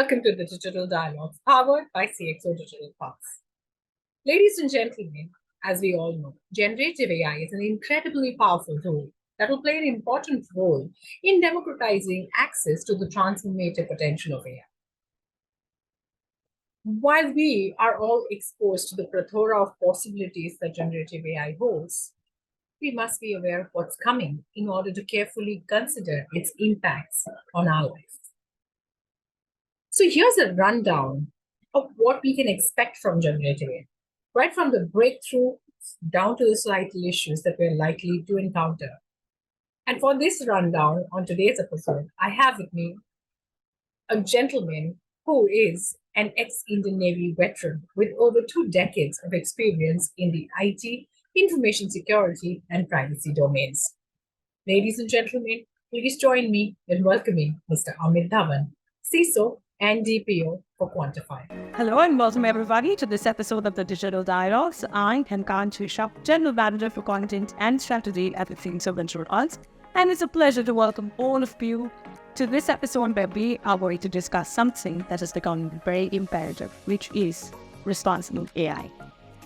Welcome to the Digital Dialogues powered by CXO Digital Paths. Ladies and gentlemen, as we all know, generative AI is an incredibly powerful tool that will play an important role in democratizing access to the transformative potential of AI. While we are all exposed to the plethora of possibilities that generative AI holds, we must be aware of what's coming in order to carefully consider its impacts on our lives. So here's a rundown of what we can expect from generative AI, right from the breakthrough down to the societal issues that we're likely to encounter. And for this rundown on today's episode, I have with me a gentleman who is an ex-Indian Navy veteran with over 2 decades of experience in the IT, information security, and privacy domains. Ladies and gentlemen, please join me in welcoming Mr. Amit Dhawan, CISO and DPO for Quantiphi. Hello and welcome everybody to this episode of the Digital Dialogues. I am Quantiphi, General Manager for Content and Strategy at the CISO Insurance, and it's a pleasure to welcome all of you to this episode where we are going to discuss something that has become very imperative, which is responsible AI.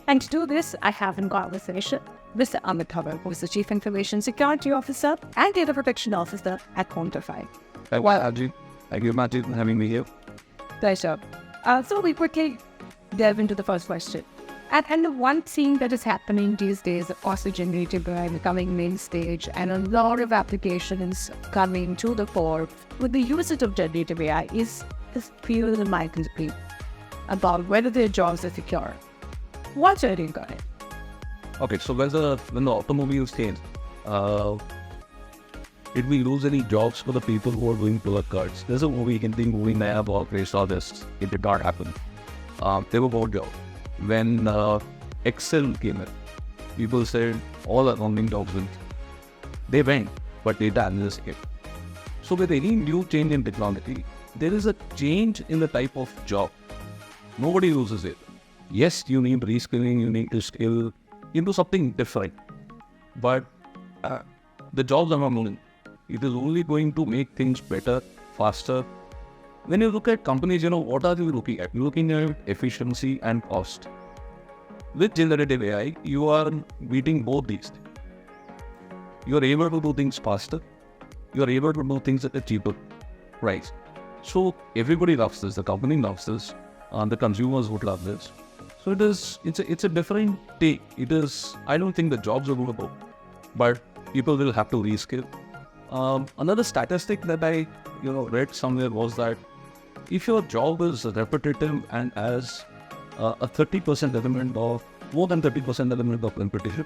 And to do this, I have in conversation Mr. Amit Dhawan, who is the Chief Information Security Officer and Data Protection Officer at Quantiphi. Thank you, Matthew, for having me here. Pleasure. So we quickly delve into the first question. And the one thing that is happening these days, of course, the generative AI becoming main stage and a lot of applications coming to the fore with the usage of generative AI is fear in my country about whether their jobs are secure. What's your take on it? Okay, so when the automobiles change, did we lose any jobs for the people who are doing product cards? There's a movie, Hindi movie, Naya Bahut Race saw this. It did not happen. There were more jobs. When Excel came in, people said all accounting jobs went. They went, but data analysts came. So with any new change in technology, there is a change in the type of job. Nobody loses it. Yes, you need reskilling, you need to skill into something different. But the jobs are not moving. It is only going to make things better, faster. When you look at companies, what are you looking at? You're looking at efficiency and cost. With generative AI, you are beating both these things. You are able to do things faster. You are able to do things at a cheaper price. So everybody loves this. The company loves this. The consumers would love this. So it's a different take. I don't think the jobs are going to go, but people will have to reskill. Another statistic that I read somewhere was that if your job is repetitive and has a 30% element of, more than 30% element of repetition,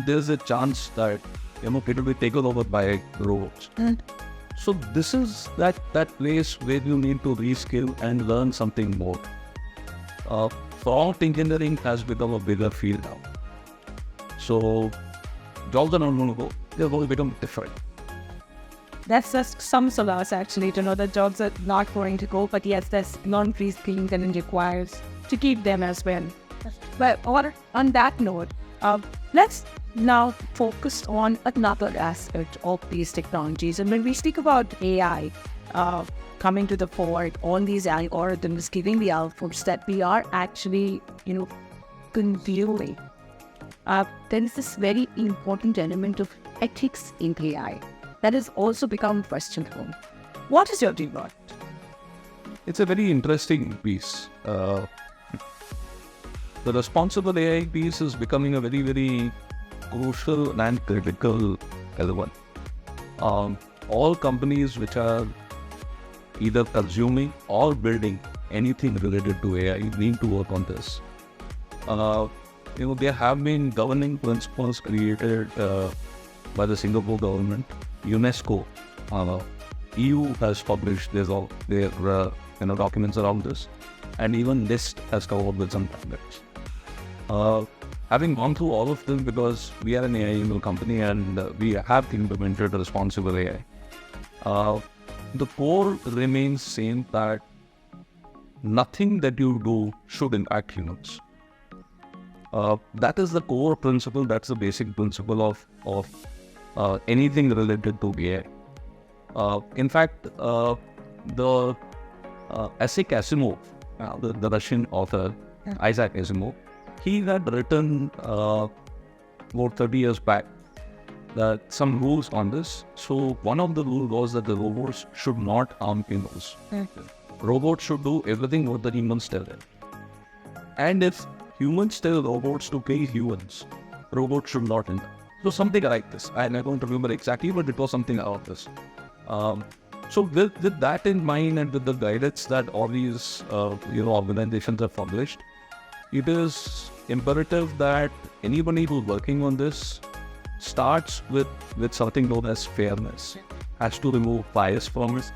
there's a chance that it will be taken over by robots. So this is that place where you need to reskill and learn something more. Prompt engineering has become a bigger field now. So jobs are not going to go, they're going to become different. That's just some solace actually to know that jobs are not going to go, but yes, there's non-reskilling that it requires to keep them as well. But on that note, let's now focus on another aspect of these technologies. And when we speak about AI coming to the fore, all these algorithms giving the outputs that we are actually, consuming, there is this very important element of ethics in AI that has also become questionable. What is your view on it? It's a very interesting piece. The responsible AI piece is becoming a very, very crucial and critical element. All companies which are either consuming or building anything related to AI need to work on this. There have been governing principles created by the Singapore government. UNESCO, EU has published their documents around this, and even NIST has come up with some standards. Having gone through all of them, because we are an AI/ML company and we have implemented responsible AI, the core remains same, that nothing that you do should impact humans. That is the core principle. That's the basic principle of anything related to AI. In fact, the Isaac Asimov, the Russian author, Isaac Asimov, he had written about 30 years back that some rules on this. So one of the rules was that the robots should not harm humans. Robots should do everything what the humans tell them. And if humans tell robots to kill humans, robots should not enter. So something like this. I don't remember exactly, but it was something like this. So with that in mind, and with the guidance that all these organizations have published, it is imperative that anybody who's working on this starts with something known as fairness, has to remove bias from it.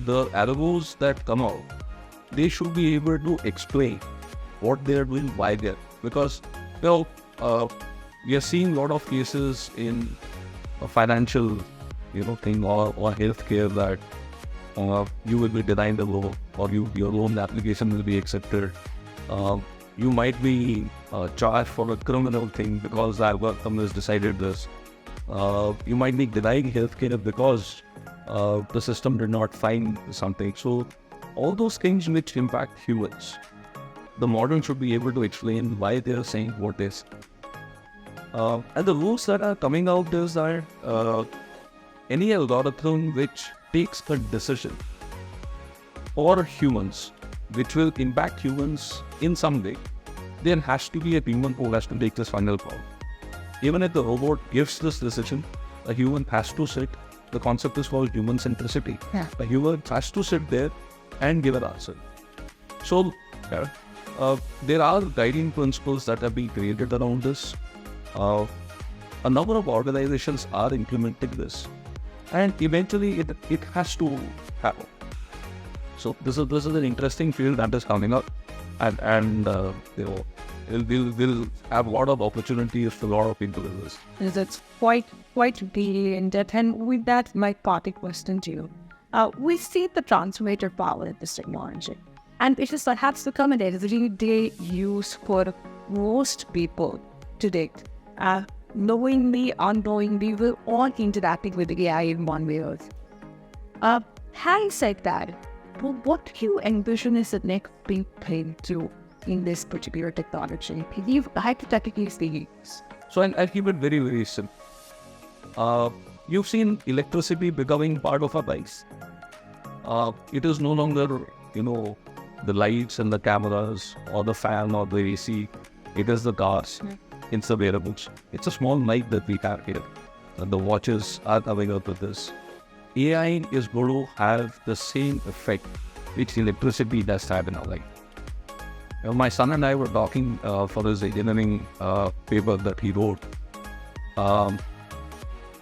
The algos that come out, they should be able to explain what they're doing, why they're, because we are seeing a lot of cases in a financial thing or healthcare that you will be denied the loan, or your loan application will be accepted. You might be charged for a criminal thing because the algorithm has decided this. You might be denying healthcare because the system did not find something. So all those things which impact humans, the model should be able to explain why they are saying what they say. And the rules that are coming out is that any algorithm which takes a decision for humans, which will impact humans in some way, there has to be a human who has to take this final call. Even if the robot gives this decision, a human has to sit. The concept is called human centricity. A human has to sit there and give an answer. So there are guiding principles that have been created around this. A number of organizations are implementing this, and eventually it has to happen. So this is an interesting field that is coming up, and we'll have a lot of opportunities for a lot of people in this. It's quite really in depth. And with that, my parting question to you: we see the transformative power in this technology, and it is perhaps becoming a everyday use for most people today. Knowingly, unknowingly, we're all interacting with AI in one way or other. Having said that, what do you envision is the next big breakthrough in this particular technology? If hypothetically speaking. So I'll keep it very, very simple. You've seen electricity becoming part of our lives. It is no longer, the lights and the cameras or the fan or the AC. It is the cars. It's the wearables. It's a small mic that we have here. The watches are coming up with this. AI is going to have the same effect which electricity does have in our life. My son and I were talking for his engineering paper that he wrote.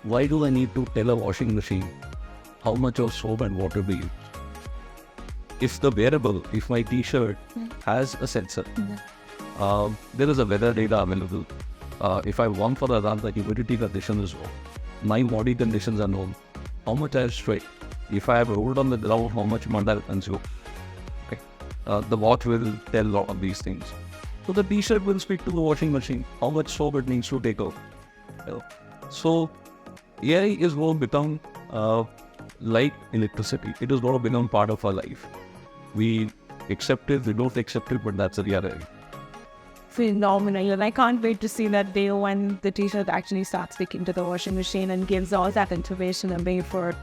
Why do I need to tell a washing machine how much of soap and water we use? If the wearable, if my t-shirt has a sensor, there is a weather data available. If I want for a run, the humidity condition is known. My body conditions are known. How much I have sweat. If I have rolled on the ground, how much mud I have consumed. Okay. The watch will tell a lot of these things. So the t-shirt will speak to the washing machine, how much soap it needs to take off. So AI is going to become like electricity. It is going to become part of our life. We accept it, we don't accept it, but that's the reality. Phenomenal. And I can't wait to see that day when the t-shirt actually starts speaking to the washing machine and gives all that information away for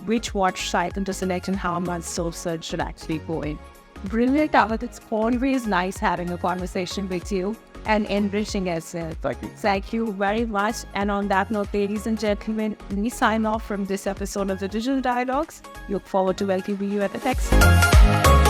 which watch cycle to select and how much soap surge should actually go in. Brilliant, Amit. It's always nice having a conversation with you and enriching as well. Thank you. Thank you very much. And on that note, ladies and gentlemen, we sign off from this episode of the Digital Dialogues. Look forward to welcoming you at the next one.